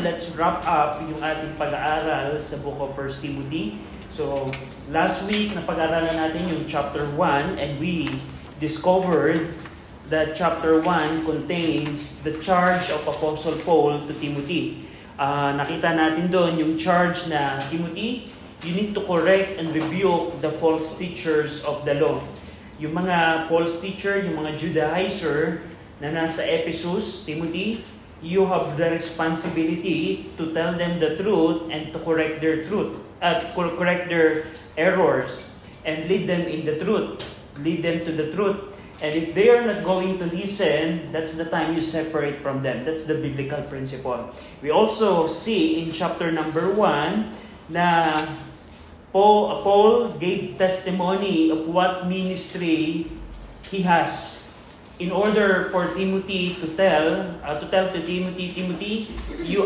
let's wrap up yung ating pag-aaral sa book of 1 Timothy. So, last week, napag-aralan natin yung chapter 1 and we discovered that chapter 1 contains the charge of Apostle Paul to Timothy. Nakita natin doon yung charge na, Timothy, you need to correct and rebuke the false teachers of the law. Yung mga false teacher, yung mga Judaizer na nasa Ephesus, Timothy, you have the responsibility to tell them the truth and to correct their correct their errors and lead them in the truth. Lead them to the truth. And if they are not going to listen, that's the time you separate from them. That's the biblical principle. We also see in chapter number 1 na Paul gave testimony of what ministry he has. In order for Timothy to tell to Timothy,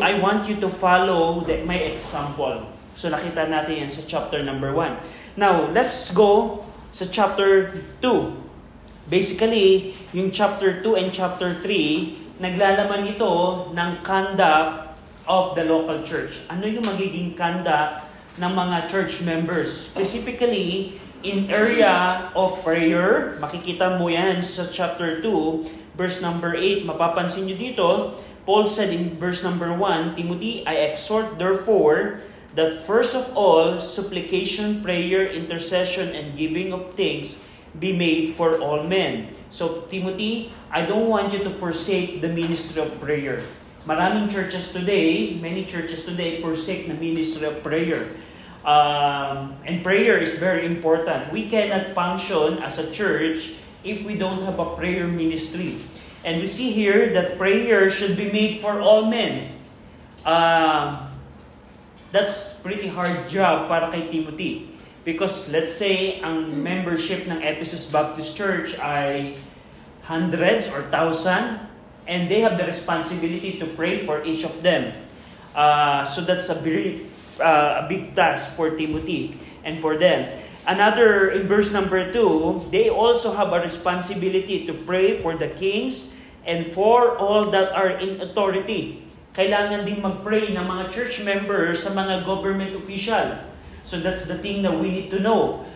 I want you to follow my example. So nakita natin yan sa chapter number 1. Now, let's go sa chapter 2. Basically, yung chapter 2 and chapter 3, naglalaman ito ng conduct of the local church. Ano yung magiging conduct ng mga church members? Specifically, in area of prayer, makikita mo yan sa chapter 2, verse number 8. Mapapansin nyo dito, Paul said in verse number 1, Timothy, I exhort therefore that first of all, supplication, prayer, intercession, and giving of thanks be made for all men. So, Timothy, I don't want you to forsake the ministry of prayer. Many churches today forsake the ministry of prayer. And prayer is very important. We cannot function as a church if we don't have a prayer ministry. And we see here that prayer should be made for all men. That's pretty hard job para kay Timothy. Because let's say ang membership ng Ephesus Baptist Church ay hundreds or thousand, and they have the responsibility to pray for each of them. So that's a big task for Timothy and for them. Another, in verse number 2, they also have a responsibility to pray for the kings and for all that are in authority. Kailangan din mag-pray ng mga church members sa mga government official. So that's the thing that we need to know.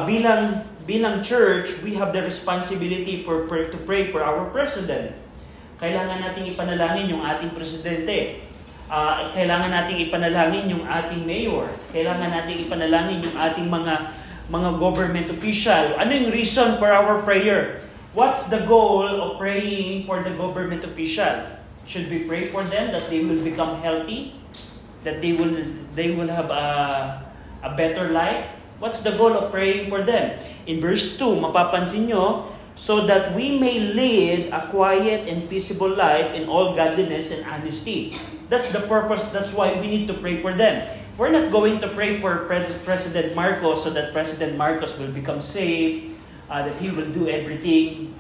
Bilang church, we have the responsibility to pray for our president. Kailangan nating ipanalangin yung ating presidente. Kailangan nating ipanalangin yung ating mayor. Kailangan nating ipanalangin yung ating mga government official. Ano yung reason for our prayer? What's the goal of praying for the government official? Should we pray for them that they will become healthy? That they will have a better life? What's the goal of praying for them? In verse 2, mapapansin nyo, so that we may lead a quiet and peaceable life in all godliness and honesty. That's the purpose. That's why we need to pray for them. We're not going to pray for President Marcos so that President Marcos will become saved, that he will do everything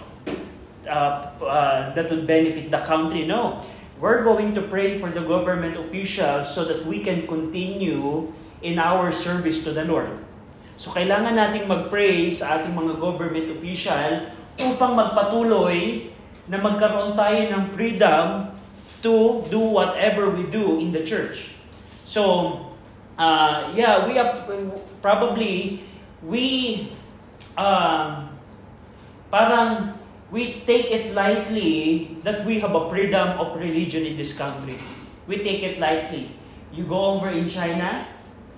that would benefit the country. No. We're going to pray for the government officials so that we can continue in our service to the Lord. So kailangan nating mag-pray sa ating mga government official upang magpatuloy na magkaroon tayo ng freedom to do whatever we do in the church. So, we have probably, we take it lightly that we have a freedom of religion in this country. We take it lightly. You go over in China,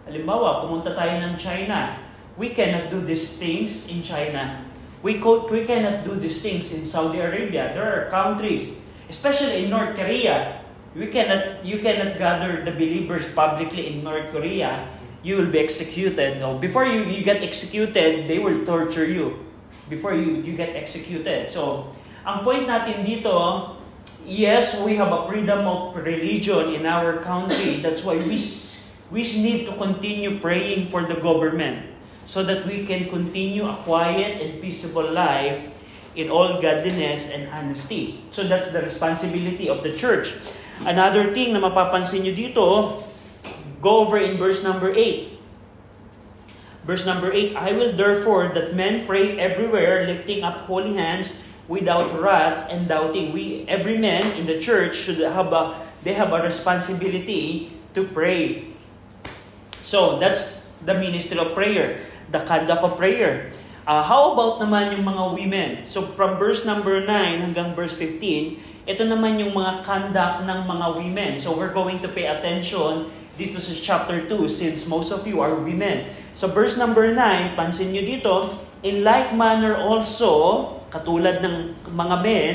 halimbawa, pumunta tayo ng China. We cannot do these things in China. We cannot do these things in Saudi Arabia. There are countries, especially in North Korea, you cannot gather the believers publicly in North Korea. You will be executed. No? Before you get executed, they will torture you. Before you get executed. So, ang point natin dito, yes, we have a freedom of religion in our country. That's why we need to continue praying for the government so that we can continue a quiet and peaceable life in all godliness and honesty. So that's the responsibility of the church. Another thing na mapapansin nyo dito, go over in verse number 8. Verse number 8, I will therefore that men pray everywhere, lifting up holy hands without wrath and doubting. Every man in the church should have they have a responsibility to pray. So, that's the ministry of prayer, the conduct of prayer. How about naman yung mga women? So, from verse number 9 hanggang verse 15, ito naman yung mga conduct ng mga women. So, we're going to pay attention dito sa chapter 2 since most of you are women. So, verse number 9, pansin nyo dito, in like manner also, katulad ng mga men,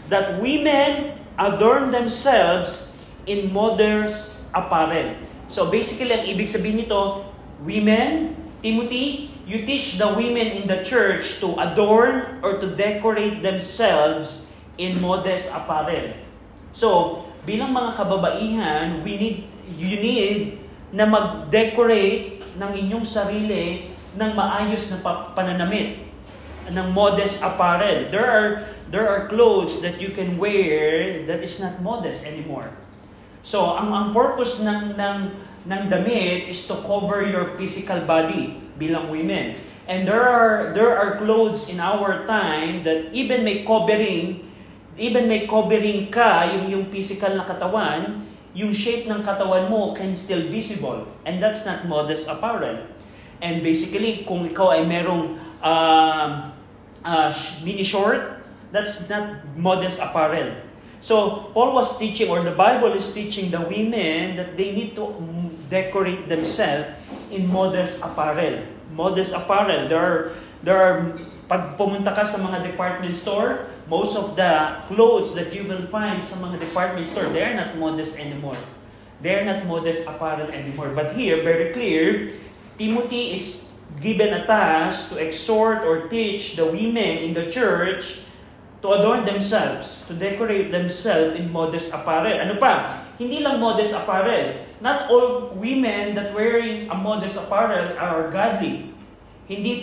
that women adorn themselves in modest apparel. So basically, ang ibig sabihin nito, women, Timothy, you teach the women in the church to adorn or to decorate themselves in modest apparel. So, bilang mga kababaihan, you need na mag-decorate ng inyong sarili ng maayos na pananamit, ng modest apparel. There are clothes that you can wear that is not modest anymore. So, ang purpose ng damit is to cover your physical body bilang women. And there are clothes in our time that even may covering ka yung physical na katawan, yung shape ng katawan mo can still visible. And that's not modest apparel. And basically, kung ikaw ay merong mini short, that's not modest apparel. So, Paul was teaching, or the Bible is teaching the women that they need to decorate themselves in modest apparel. Modest apparel. There are pag pumunta ka sa mga department store, most of the clothes that you will find sa mga department store, they're not modest anymore. They're not modest apparel anymore. But here, very clear, Timothy is given a task to exhort or teach the women in the church to adorn themselves, to decorate themselves in modest apparel. Ano pa? Hindi lang modest apparel. Not all women that wearing a modest apparel are godly. Hindi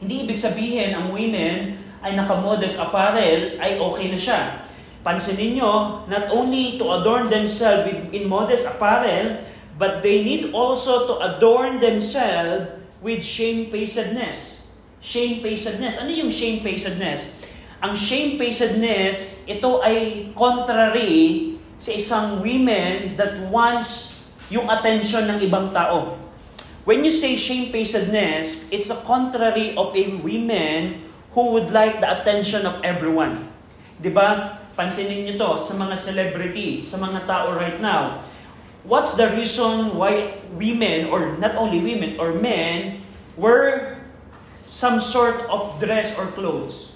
ibig sabihin ang women ay naka-modest apparel ay okay na siya. Pansinin nyo, not only to adorn themselves in modest apparel, but they need also to adorn themselves with shamefacedness. Shamefacedness. Ano yung shamefacedness? Ang shamefacedness, ito ay contrary sa isang women that wants yung attention ng ibang tao. When you say shamefacedness, it's a contrary of a women who would like the attention of everyone. Diba? Pansinin nyo to sa mga celebrity, sa mga tao right now. What's the reason why women, or not only women, or men, wear some sort of dress or clothes?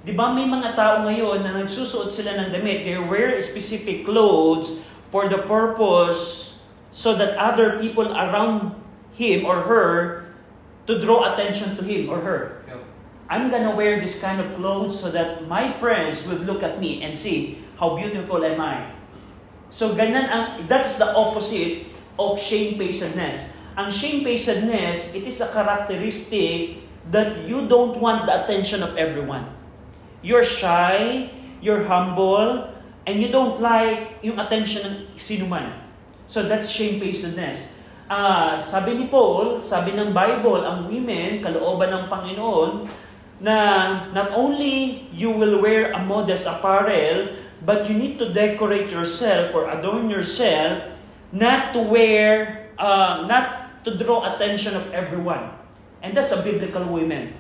Di ba may mga tao ngayon na nagsusuot sila ng damit, they wear specific clothes for the purpose so that other people around him or her to draw attention to him or her. Yep. I'm gonna wear this kind of clothes so that my friends will look at me and see how beautiful am I. So that's the opposite of shamefacedness. Ang shamefacedness, it is a characteristic that you don't want the attention of everyone. You're shy, you're humble, and you don't like yung attention ng sinuman. So that's shamefacedness. Sabi ni Paul, sabi ng Bible, ang women, kalooban ng Panginoon, na not only you will wear a modest apparel, but you need to decorate yourself or adorn yourself, not to draw attention of everyone. And that's a biblical woman.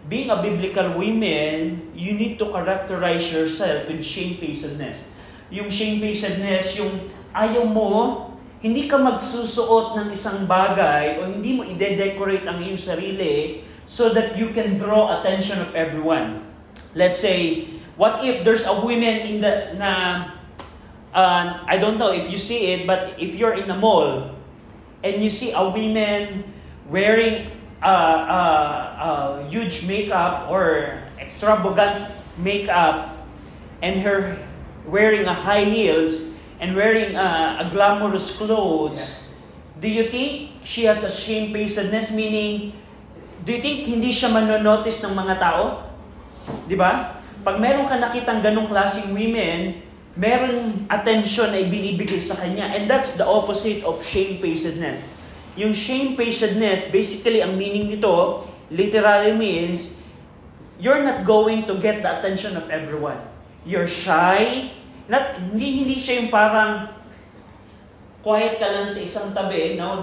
Being a biblical woman, you need to characterize yourself with shamefacedness. Yung shamefacedness, yung ayaw mo, hindi ka magsusuot ng isang bagay o hindi mo i-decorate ang iyong sarili so that you can draw attention of everyone. Let's say, what if there's a woman in the, I don't know if you see it, but if you're in a mall and you see a woman wearing huge makeup or extravagant makeup and her wearing a high heels and wearing a glamorous clothes, do you think she has a shamefacedness? Meaning, do you think hindi siya manonotice ng mga tao? Di ba? Pag meron ka nakitang ganong klaseng women, meron attention na ibinibigay sa kanya. And that's the opposite of shamefacedness. Yung shamefacedness, basically, ang meaning nito, literally means, you're not going to get the attention of everyone. You're shy, Hindi siya yung parang quiet ka lang sa isang tabi. No,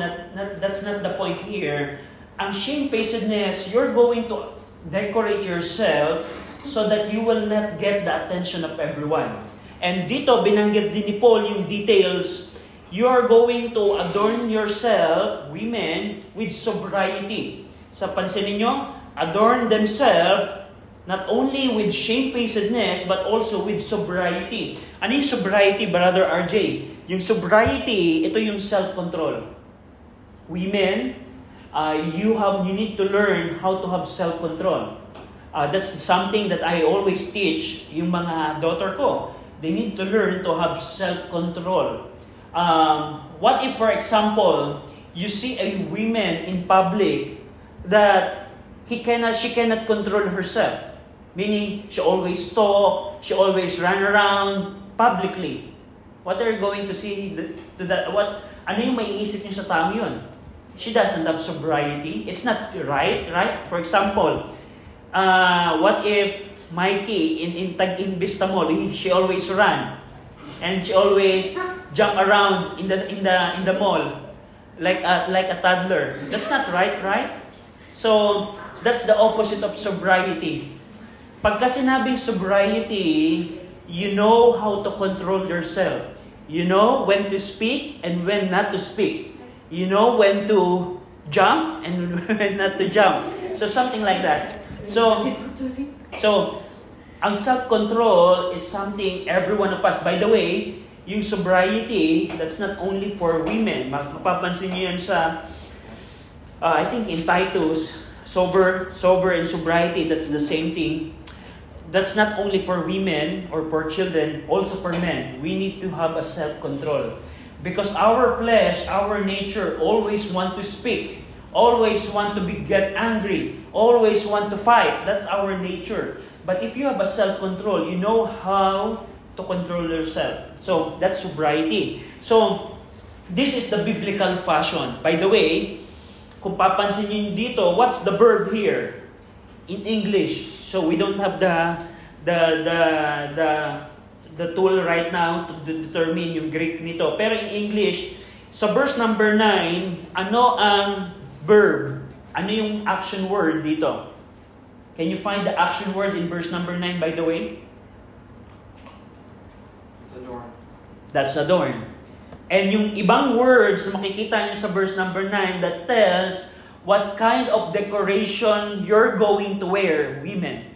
that's not the point here. Ang shamefacedness, you're going to decorate yourself so that you will not get the attention of everyone. And dito, binanggit din ni Paul yung details. You are going to adorn yourself, women, with sobriety. Sa pansin ninyo, adorn themselves not only with shamefacedness but also with sobriety. Ano yung sobriety, Brother RJ? Yung sobriety, ito yung self-control. Women, you need to learn how to have self-control. That's something that I always teach yung mga daughter ko. They need to learn to have self-control. What if, for example, you see a woman in public that she cannot control herself? Meaning, she always talk, she always run around publicly. What are you going to see to that? Ano yung maiisip niyo sa taong yun? She doesn't have sobriety. It's not right? For example, what if Mikey in Vista Mall, she always run and she always jump around in the mall like a toddler. That's not right? So that's the opposite of sobriety. Pagka sinabing sobriety, you know how to control yourself. You know when to speak and when not to speak. You know when to jump and when not to jump. So something like that. So, ang self-control is something every one of us. By the way, yung sobriety, that's not only for women. Mapapansin niyo yan sa, I think in Titus, sober and sobriety, that's the same thing. That's not only for women or for children, also for men. We need to have a self-control. Because our flesh, our nature, always want to speak. Always want to get angry. Always want to fight. That's our nature. But if you have a self-control, you know how to control yourself. So, that's sobriety. So, this is the biblical fashion. By the way, kung papansin niyo dito, what's the verb here? In English. So, we don't have the tool right now to determine yung Greek nito. Pero in English, sa verse number 9, ano ang verb? Ano yung action word dito? Can you find the action word in verse number 9, by the way? It's adorn. That's adorn. And yung ibang words na makikita nyo sa verse number 9 that tells what kind of decoration you're going to wear, women.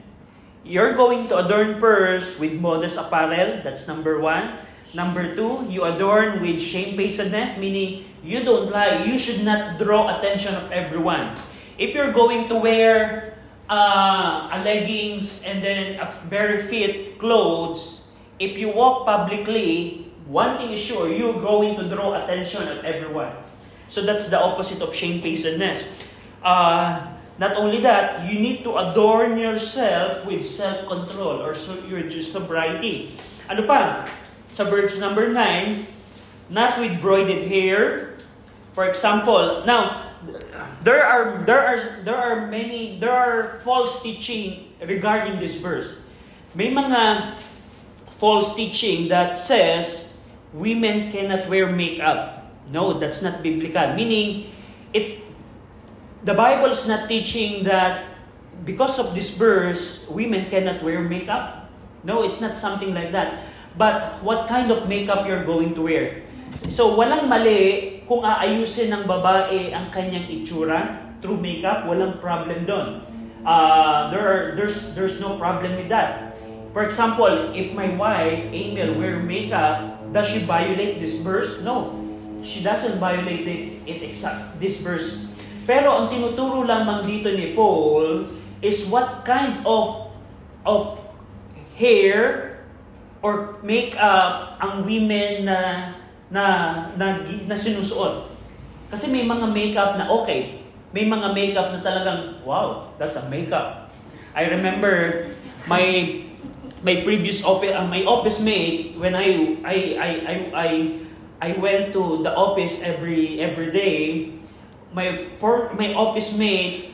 You're going to adorn first with modest apparel. That's number 1. Number 2, you adorn with shamefacedness, meaning you don't lie. You should not draw attention of everyone. If you're going to wear a leggings and then a bare fit clothes, if you walk publicly, one thing is sure, you're going to draw attention of everyone. So that's the opposite of shamefacedness. Not only that, you need to adorn yourself with self-control or your sobriety. Ano pa? Sa verse number 9, not with braided hair. For example, now there are false teaching regarding this verse. May mga false teaching that says women cannot wear makeup. No, that's not biblical. Meaning, the Bible is not teaching that because of this verse, women cannot wear makeup. No, it's not something like that. But what kind of makeup you're going to wear? So, walang mali kung aayusin ng babae ang kanyang itsura through makeup, walang problem doon. There's no problem with that. For example, if my wife, Emil, wear makeup, does she violate this verse? No. She doesn't violate this verse. Pero ang tinuturo lamang dito ni Paul is what kind of hair or makeup ang women na sinusuot. Kasi may mga makeup na okay. May mga makeup na talagang, wow, that's a makeup. I remember my previous my office mate when I went to the office every day. My office mate,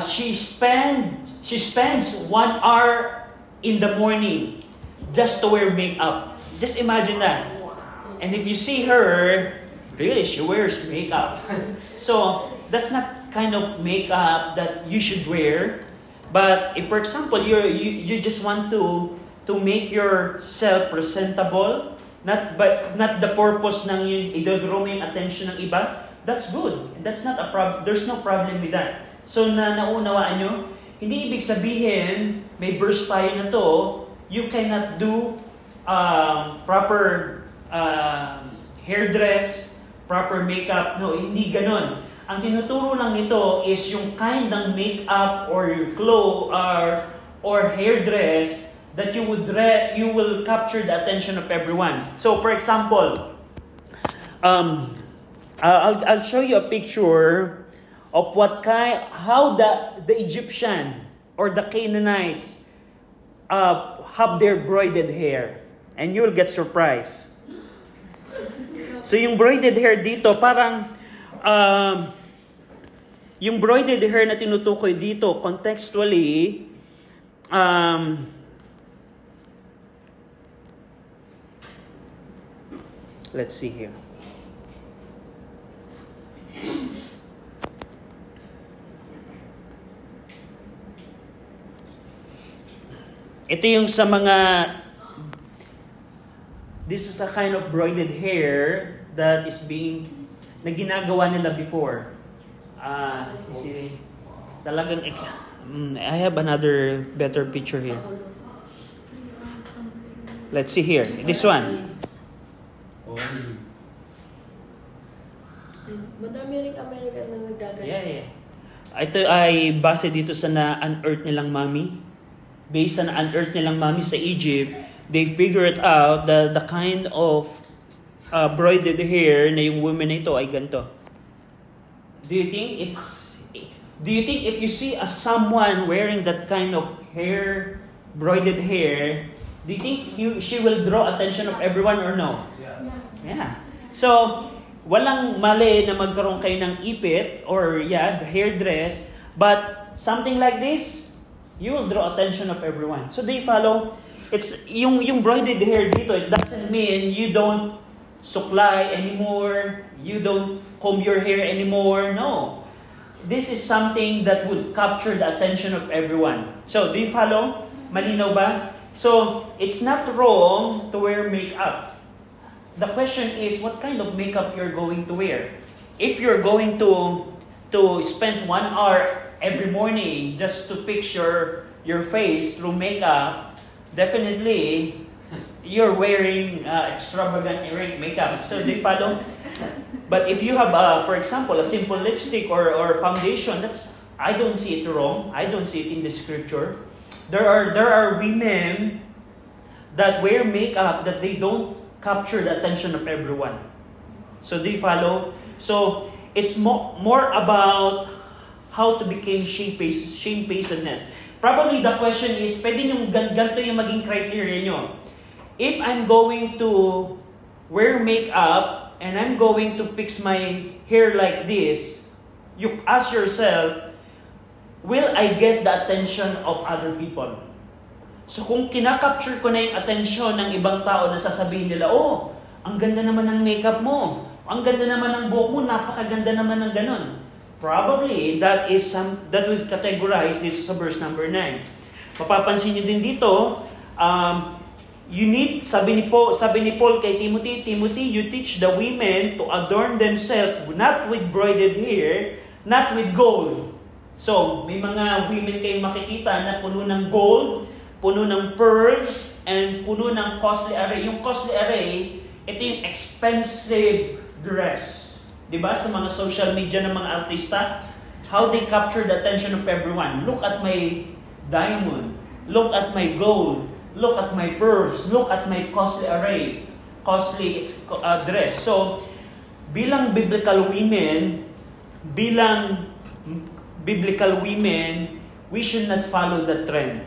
she spends 1 hour in the morning just to wear makeup. Just imagine that. And if you see her, really, she wears makeup. So, that's not kind of makeup that you should wear. But if, for example, you just want to make yourself presentable, not the purpose ng yun, i-draw mo yung attention ng iba, that's good. That's not a problem. There's no problem with that. So, naunawaan nyo, hindi ibig sabihin, may verse tayo na to, you cannot do proper hairdress, proper makeup. No, hindi ganon. Ang tinuturo lang nito is yung kind ng makeup or your clothes or hairdress that you will capture the attention of everyone. So, for example, I'll show you a picture of how the Egyptian or the Canaanites have their braided hair, and you will get surprised. So, yung braided hair dito, parang yung braided hair na tinutukoy dito, contextually, let's see here. Ito yung sa mga, this is the kind of braided hair that is na ginagawa nila before. See, talagang, I have another better picture here. Let's see here. This one. Madami rin American na naggaganyan. Yeah. Ito ay base dito sa na-unearth nilang mami. Based sa na-unearth nilang mami sa Egypt, they figured out that the kind of braided hair na yung woman na ito ay ganito. Do you think if you see someone wearing that kind of hair, braided hair, do you think she will draw attention of everyone or no? Yes. Yeah. So, walang mali na magkaroon kayo ng ipit or the hairdress, but something like this, you will draw attention of everyone. So they follow. It's yung braided hair dito. It doesn't mean you don't suklay anymore. You don't comb your hair anymore. No. This is something that would capture the attention of everyone. So do you follow? Malinaw ba? So it's not wrong to wear makeup. The question is, what kind of makeup you're going to wear? If you're going to spend 1 hour every morning just to fix your face through makeup, definitely you're wearing extravagant makeup. So they follow. But if you have, for example, a simple lipstick or foundation, I don't see it wrong. I don't see it in the scripture. There are women that wear makeup that they don't capture the attention of everyone. So they follow. So it's more about how to become shamefacedness. Probably the question is, pwede yung ganito yung maging criteria nyo. If I'm going to wear makeup and I'm going to fix my hair like this, you ask yourself, will I get the attention of other people? So kung kinakapture ko na yung attention ng ibang tao na sasabihin nila, oh, ang ganda naman ng makeup mo, ang ganda naman ng buhok mo, napakaganda naman ng ganun. Probably, that will categorize this sa verse number 9. Mapapansin nyo din dito, sabi ni Paul kay Timothy, you teach the women to adorn themselves not with braided hair, not with gold. So, may mga women kayong makikita na puno ng gold, puno ng pearls, and puno ng costly array. Yung costly array, ito yung expensive dress. Diba? Sa mga social media ng mga artista, how they capture the attention of everyone. Look at my diamond. Look at my gold. Look at my pearls. Look at my costly array. Costly dress. So, bilang biblical women, we should not follow the trend.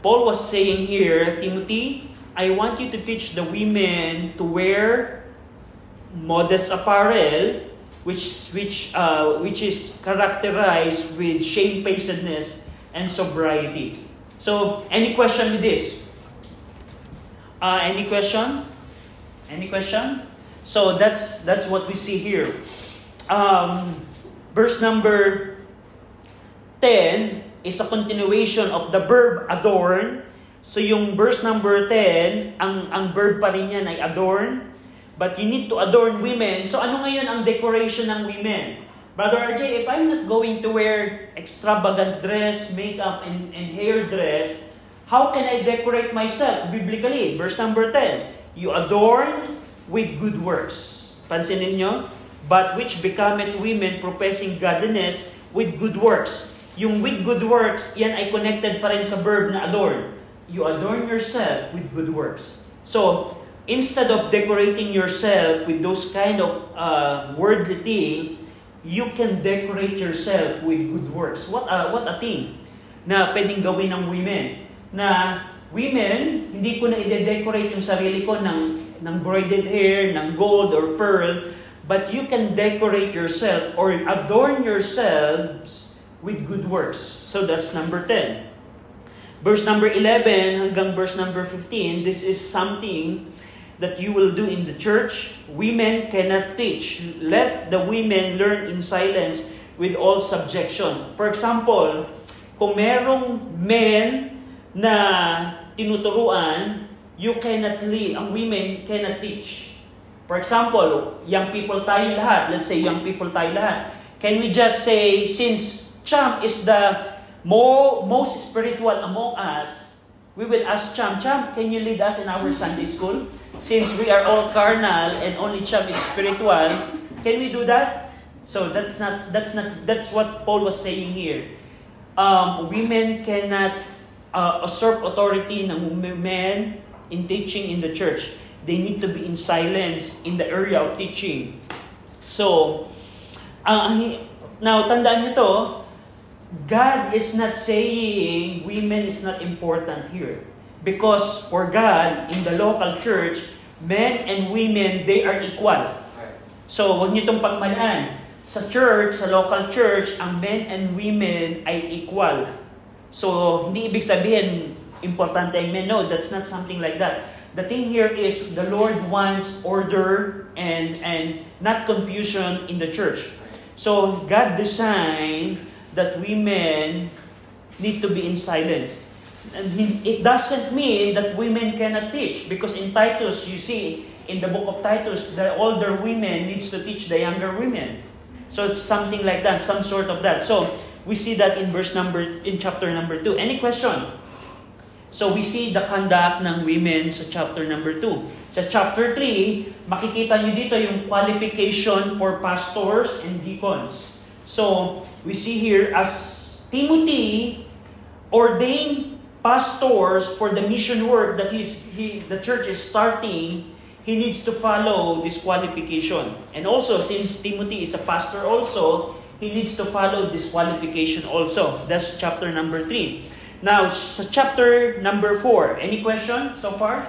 Paul was saying here, Timothy, I want you to teach the women to wear modest apparel, which is characterized with shamefacedness and sobriety. So, any question with this? Any question? Any question? So that's what we see here. Verse number 10 is a continuation of the verb adorn. So yung verse number 10, ang verb pa rin yan ay adorn. But you need to adorn women. So ano ngayon ang decoration ng women? Brother RJ, if I'm not going to wear extravagant dress, makeup, and hair dress, how can I decorate myself biblically? Verse number 10, you adorn with good works. Pansinin nyo? But which becometh women professing godliness with good works. Yung with good works, yan ay connected pa rin sa verb na adorn. You adorn yourself with good works. So, instead of decorating yourself with those kind of worldly things, you can decorate yourself with good works. What a thing na pwedeng gawin ng women. Na women, hindi ko na i-decorate yung sarili ko ng braided hair, ng gold or pearl, but you can decorate yourself or adorn yourselves with good works. So that's number 10. Verse number 11 hanggang verse number 15, this is something that you will do in the church. Women cannot teach. Let the women learn in silence with all subjection. For example, kung merong men na tinuturuan, you cannot lead. Ang women cannot teach. For example, young people tayo lahat. Let's say young people tayo lahat. Can we just say, since Cham is the most spiritual among us, we will ask Cham, can you lead us in our Sunday school? Since we are all carnal and only Cham is spiritual, can we do that? So that's what Paul was saying here. Women cannot usurp authority ng men in teaching in the church. They need to be in silence in the area of teaching. So, now tandaan nyo to, God is not saying women is not important here. Because for God, in the local church, men and women, they are equal. So, huwag niyo itong pagmalaan. Sa church, sa local church, ang men and women ay equal. So, hindi ibig sabihin, importante ang men. No, that's not something like that. The thing here is, the Lord wants order and not confusion in the church. So, God designed that women need to be in silence. And it doesn't mean that women cannot teach. Because in Titus, you see, in the book of Titus, the older women needs to teach the younger women. So it's something like that, some sort of that. So we see that in chapter number 2. Any question? So we see the conduct ng women sa chapter number 2. Sa chapter 3, makikita nyo dito yung qualification for pastors and deacons. So we see here as Timothy ordained pastors for the mission work that the church is starting, he needs to follow this qualification. And also, since Timothy is a pastor also, he needs to follow this qualification also. That's chapter number 3. Now, sa chapter number 4, any question so far?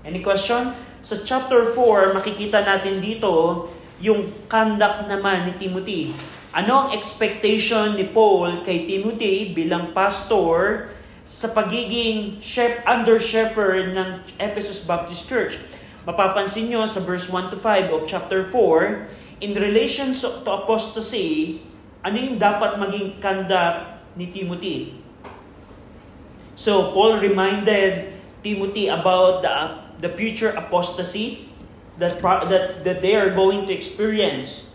Any question? Sa chapter 4, makikita natin dito yung conduct naman ni Timothy. Ano ang expectation ni Paul kay Timothy bilang pastor sa pagiging under shepherd ng Ephesus Baptist Church? Mapapansin nyo sa verse 1 to 5 of chapter 4, in relation to apostasy, ano yung dapat maging conduct ni Timothy? So, Paul reminded Timothy about the future apostasy that they are going to experience.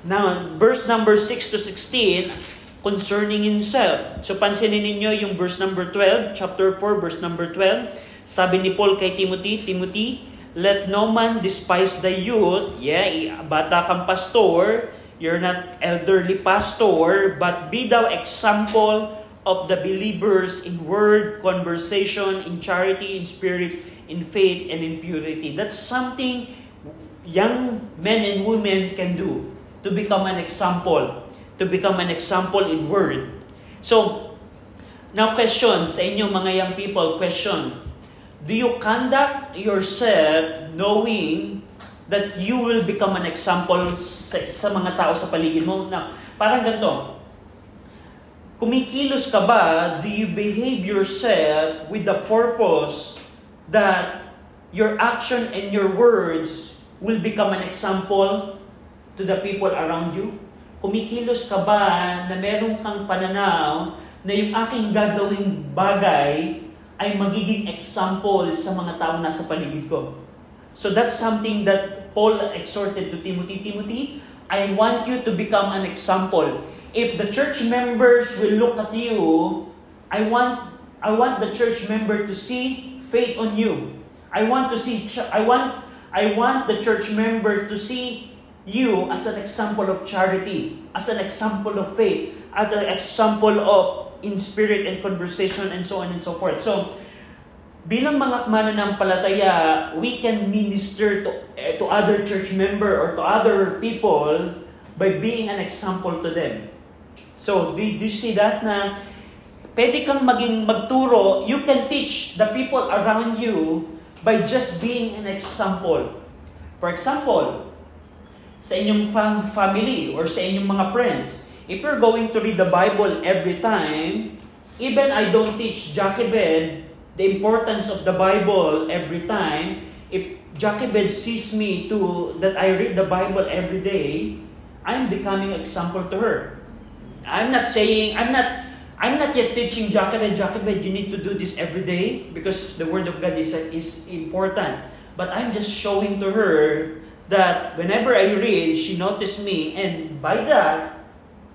Now, verse number 6 to 16, concerning himself. So, pansinin ninyo yung verse number 12, chapter 4, verse number 12. Sabi ni Paul kay Timothy, let no man despise the youth. Yeah, bata kang pastor. You're not elderly pastor, but be thou example of the believers in word, conversation, in charity, in spirit, in faith, and in purity. That's something young men and women can do. To become an example. To become an example in word. So, now question sa inyo mga young people, question. Do you conduct yourself knowing that you will become an example sa mga tao sa paligid mo? Now, parang ganito. Kumikilos ka ba? Do you behave yourself with the purpose that your action and your words will become an example to the people around you? Kumikilos ka ba na meron kang pananaw na yung aking gagawing bagay ay magiging example sa mga taong nasa paligid ko? So that's something that Paul exhorted to Timothy. Timothy, I want you to become an example. If the church members will look at you, I want the church member to see faith on you. I want the church member to see you as an example of charity, as an example of faith, as an example of in spirit and conversation and so on and so forth. So, bilang mga mananampalataya, we can minister to other church member or to other people by being an example to them. So, do you see that na pwede kang magturo, you can teach the people around you by just being an example. For example, sa inyong family or sa inyong mga friends, if you're going to read the Bible every time, even I don't teach Jochebed the importance of the Bible every time, if Jochebed sees me that I read the Bible every day, I'm becoming an example to her. I'm not yet teaching Jochebed, you need to do this every day because the Word of God is important. But I'm just showing to her that whenever I read, she noticed me, and by that,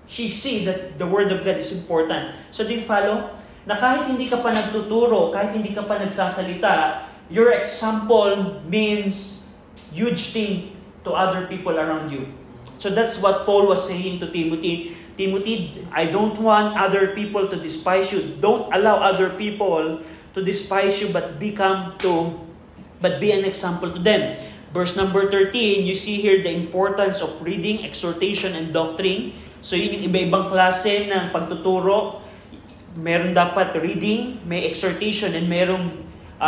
she see that the Word of God is important. So do you follow? Na kahit hindi ka pa nagtuturo, kahit hindi ka pa nagsasalita, your example means huge thing to other people around you. So that's what Paul was saying to Timothy. Timothy, I don't want other people to despise you. Don't allow other people to despise you, but be an example to them. Verse number 13, you see here the importance of reading, exhortation, and doctrine. So yun yung iba-ibang klase ng pagtuturo. Meron dapat reading, may exhortation, and merong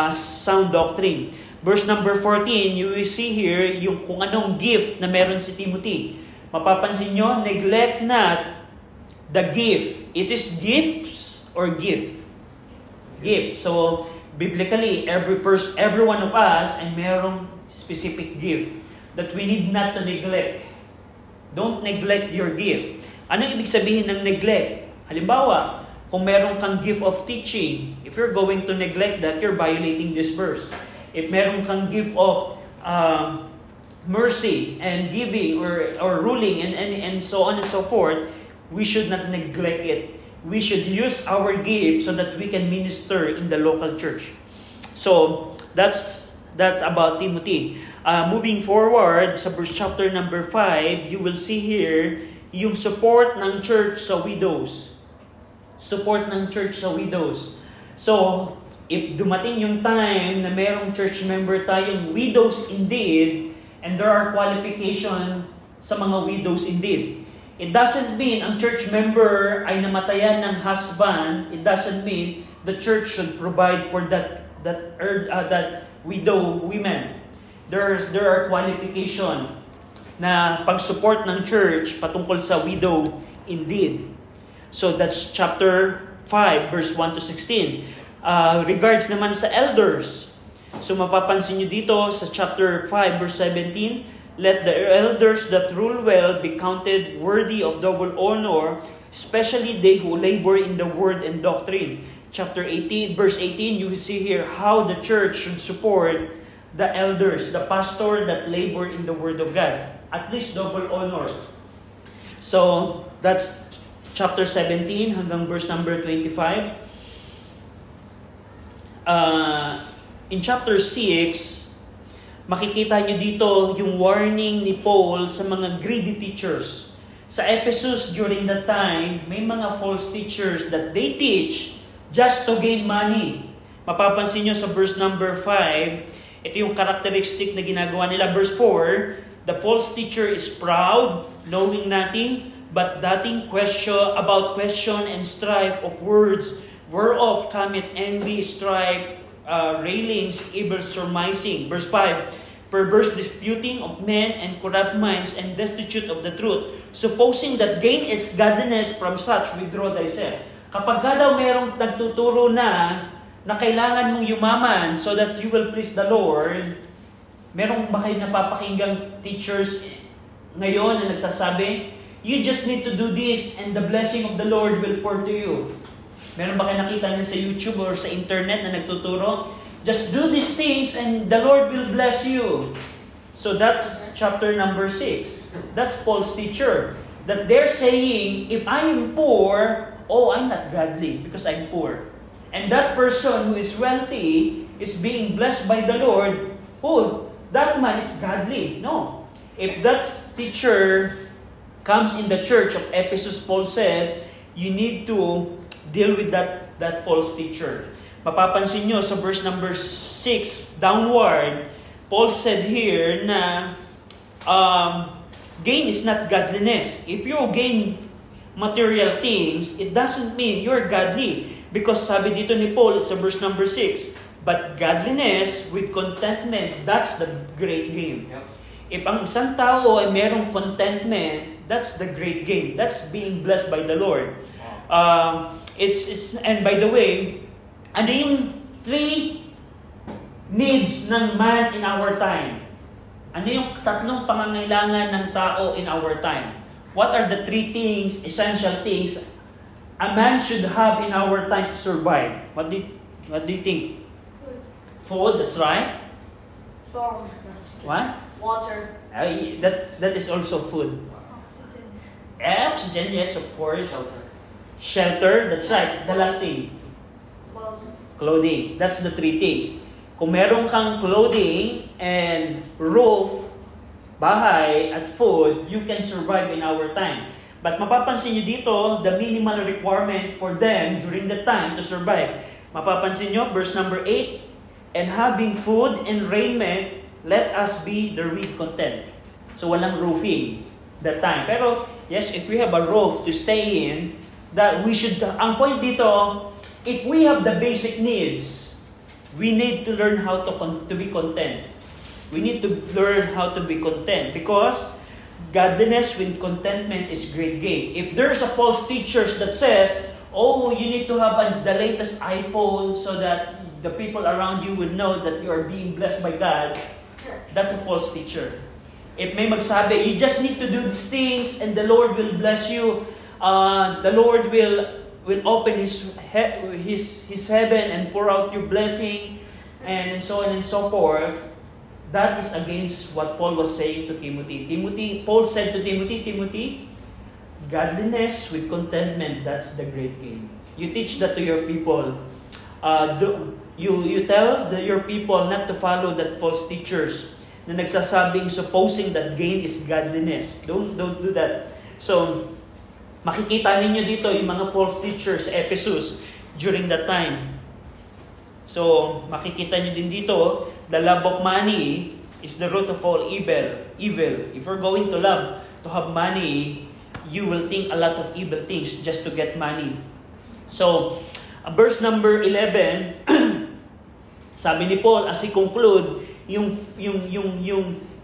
sound doctrine. Verse number 14, you will see here yung kung anong gift na meron si Timothy. Mapapansin nyo, neglect not the gift. It is gifts or gift? Gift. So, biblically, every one of us ay merong specific gift that we need not to neglect. Don't neglect your gift. Anong ibig sabihin ng neglect? Halimbawa, kung meron kang gift of teaching, if you're going to neglect that, you're violating this verse. If meron kang gift of mercy and giving or ruling and so on and so forth, we should not neglect it. We should use our gift so that we can minister in the local church. So, that's about Timothy. Moving forward, sa verse chapter number 5, you will see here yung support ng church sa widows. Support ng church sa widows. So, if dumating yung time na merong church member tayong widows indeed, and there are qualification sa mga widows indeed. It doesn't mean ang church member ay namatayan ng husband. It doesn't mean the church should provide for that widow women. There are qualification na pag-support ng church patungkol sa widow indeed. So that's chapter 5 verse 1 to 16. Regards naman sa elders. So mapapansin nyo dito sa chapter 5 verse 17, let the elders that rule well be counted worthy of double honor, especially they who labor in the word and doctrine. Chapter 18, verse 18, you will see here how the church should support the elders, the pastor that labor in the word of God. At least double honor. So that's chapter 17 hanggang verse number 25. In chapter 6, makikita nyo dito yung warning ni Paul sa mga greedy teachers. Sa Ephesus during that time, may mga false teachers that they teach just to gain money. Mapapansin nyo sa verse number 5, ito yung characteristic na ginagawa nila. Verse 4, the false teacher is proud, knowing nothing, but doting question and strife of words, whereof cometh envy, strife, railings, evil surmising. Verse 5, perverse disputing of men and corrupt minds and destitute of the truth, supposing that gain is godliness, from such withdraw thyself. Kapag daw merong nagtuturo na na kailangan mong yumaman so that you will please the Lord, meron ba kayo napapakinggang teachers ngayon na nagsasabi, you just need to do this and the blessing of the Lord will pour to you? Meron ba kayo nakita niyan sa YouTube or sa internet na nagtuturo? Just do these things and the Lord will bless you. So that's chapter number 6. That's Paul's teacher. That they're saying, if I am poor, I'm not godly because I'm poor. And that person who is wealthy is being blessed by the Lord, that man is godly. No. If that teacher comes in the church of Ephesus, Paul said, you need to deal with that false teacher. Mapapansin nyo sa verse number 6, downward, Paul said here na gain is not godliness. If you gain material things, it doesn't mean you're godly. Because sabi dito ni Paul sa verse number 6, but godliness with contentment, that's the great gain. Yep. If ang isang tao ay merong contentment, that's the great gain. That's being blessed by the Lord. And by the way, ano yung 3 needs ng man in our time? Ano yung 3 pangangailangan ng tao in our time? What are the 3 things, essential things, a man should have in our time to survive? What do you think? Food, that's right. Farm. What? Water. That is also food. Oxygen. Oxygen, yes, of course. Shelter, that's right. The last thing. Clothing. That's the 3 things. Kung meron kang clothing and roof, bahay, at food, you can survive in our time. But mapapansin nyo dito, the minimal requirement for them during the time to survive. Mapapansin nyo, verse number 8, and having food and raiment, let us be therewith content. So walang roofing that time. Pero, yes, if we have a roof to stay in, that we should, ang point dito, if we have the basic needs, we need to learn how to be content. We need to learn how to be content because godliness with contentment is great gain. If there's a false teachers that says, you need to have the latest iPhone so that the people around you will know that you are being blessed by God, that's a false teacher. If may magsabi, you just need to do these things and the Lord will bless you. The Lord will open His heaven and pour out your blessing, and so on and so forth. That is against what Paul was saying to Timothy. Paul said to Timothy, godliness with contentment, that's the great gain. You teach that to your people. You tell your people not to follow that false teachers na nagsasabing, supposing that gain is godliness. Don't do that. So, makikita ninyo dito yung mga false teachers sa Ephesus during that time. So, makikita nyo din dito, the love of money is the root of all evil. If you're going to have money, you will think a lot of evil things just to get money. So, verse number 11, sabi ni Paul, as he conclude yung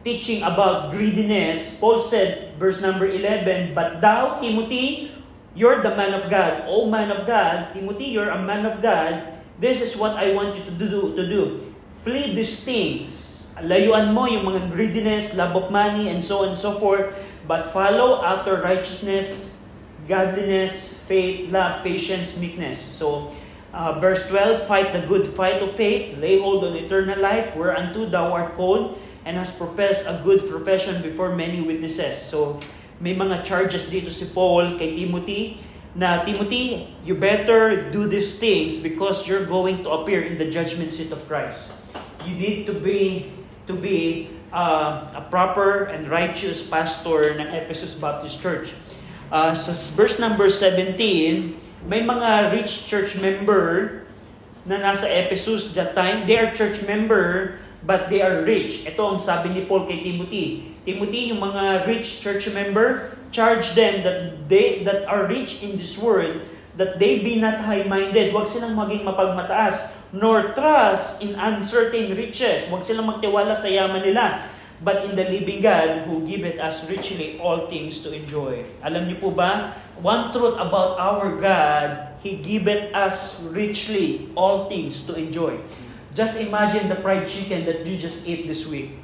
teaching about greediness, Paul said, verse number 11, but thou, Timothy, you're the man of God. O man of God, Timothy, you're a man of God. This is what I want you to do. Flee these things. Layuan mo yung mga greediness, love of money, and so on and so forth. But follow after righteousness, godliness, faith, love, patience, meekness. So, verse 12, fight the good fight of faith, lay hold on eternal life, whereunto thou art called, and has professed a good profession before many witnesses. So, may mga charges dito si Paul kay Timothy, na Timothy, you better do these things because you're going to appear in the judgment seat of Christ. You need to be a proper and righteous pastor ng Ephesus Baptist Church. Sa verse number 17, may mga rich church member na nasa Ephesus that time. They are church member, but they are rich. Ito ang sabi ni Paul kay Timothy. Timothy, yung mga rich church member, charge them that are rich in this world, that they be not high-minded. Huwag silang maging mapagmataas, nor trust in uncertain riches. Huwag silang magtiwala sa yaman nila. but in the living God who giveth us richly all things to enjoy. Alam niyo po ba, one truth about our God, He giveth us richly all things to enjoy. Just imagine the fried chicken that you just ate this week.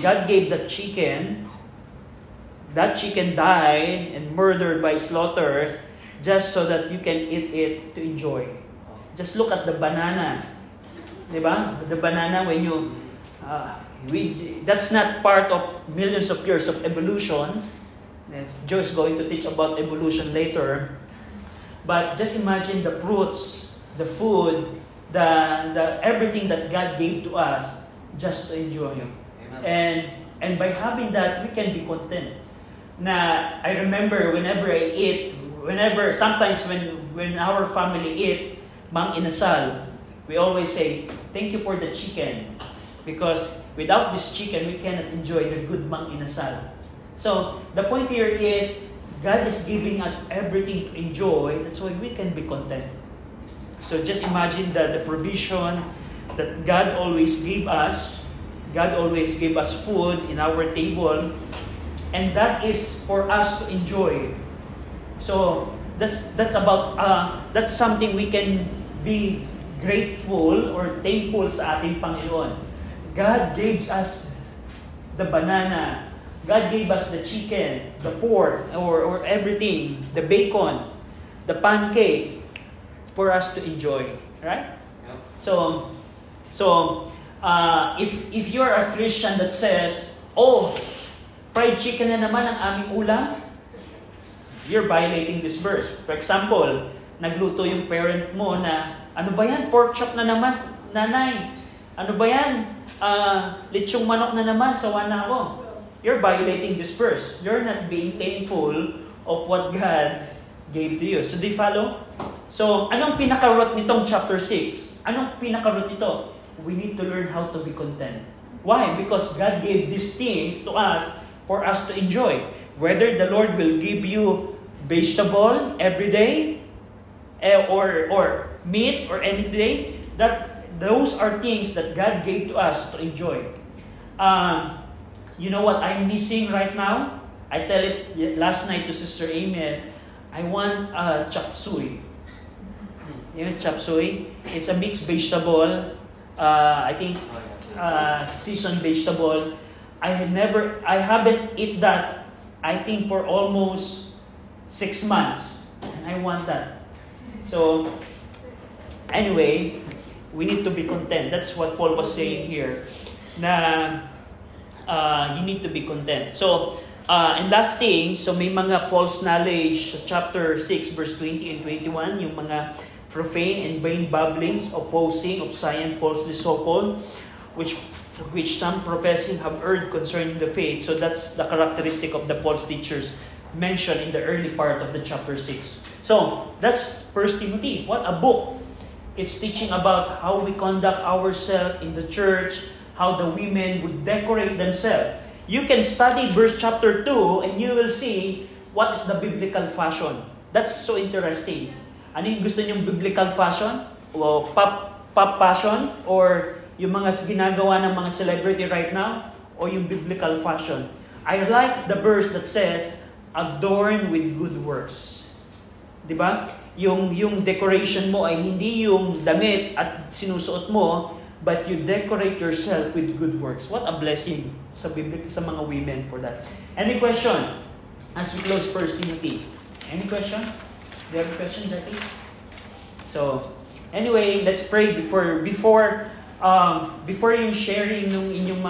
God gave that chicken died and murdered by slaughter just so that you can eat it to enjoy. Just look at the banana. Diba? The banana, when you... that's not part of millions of years of evolution. Joe is going to teach about evolution later. But just imagine the fruits, the food, the everything that God gave to us just to enjoy. And by having that, we can be content. Na I remember sometimes when our family eat mang inasal, we always say, thank you for the chicken. Because without this chicken, we cannot enjoy the good mang inasal. So, the point here is, God is giving us everything to enjoy. That's why we can be content. So, just imagine the provision that God always gave us. God always gave us food in our table. And that is for us to enjoy. So, that's something we can be grateful or thankful sa ating Panginoon. God gave us the banana. God gave us the chicken, the pork, or everything, the bacon, the pancake, for us to enjoy. Right? Yeah. So if you're a Christian that says, oh, fried chicken na naman ang aming ulam, you're violating this verse. For example, nagluto yung parent mo na, ano ba yan? Pork chop na naman, nanay. Ano ba yan? Lechong manok na naman, sawa na ako. You're violating this verse. You're not being thankful of what God gave to you. So, do you follow? So, anong pinaka-root nitong chapter 6? Anong pinaka-root nito? We need to learn how to be content. Why? Because God gave these things to us for us to enjoy. Whether the Lord will give you vegetable every day, or meat or any day, those are things that God gave to us to enjoy. You know what I'm missing right now? I tell it last night to Sister Amy, I want chop suey. You know chop suey? It's a mixed vegetable. I think seasoned vegetable. I haven't eaten that, I think, for almost 6 months. And I want that. So, anyway, we need to be content. That's what Paul was saying here. Na you need to be content. So, and last thing, so may mga false knowledge sa chapter 6, verse 20 and 21, yung mga profane and vain babblings, opposing of science falsely so-called, which some professing have heard concerning the faith. So that's the characteristic of the false teachers mentioned in the early part of the chapter 6. So, that's 1 Timothy. What a book! It's teaching about how we conduct ourselves in the church, how the women would decorate themselves. You can study verse chapter 2 and you will see what is the biblical fashion. That's so interesting. Ano yung gusto niyong biblical fashion? O pop fashion? Or yung mga ginagawa ng mga celebrity right now? O yung biblical fashion? I like the verse that says, adorn with good works. Diba? Yung decoration mo ay hindi yung damit at sinusuot mo, but you decorate yourself with good works. What a blessing sa mga women for that. Any question? As we close 1 Timothy. Any question? Do you have a question, Jackie? So, anyway, let's pray before yung sharing ng inyong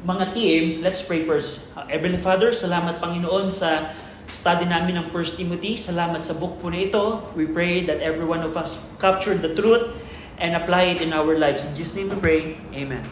mga team. Let's pray first. Heavenly Father, salamat Panginoon sa study namin ng 1 Timothy. Salamat sa book po na ito. We pray that every one of us captured the truth and apply it in our lives. In Jesus' name we pray. Amen.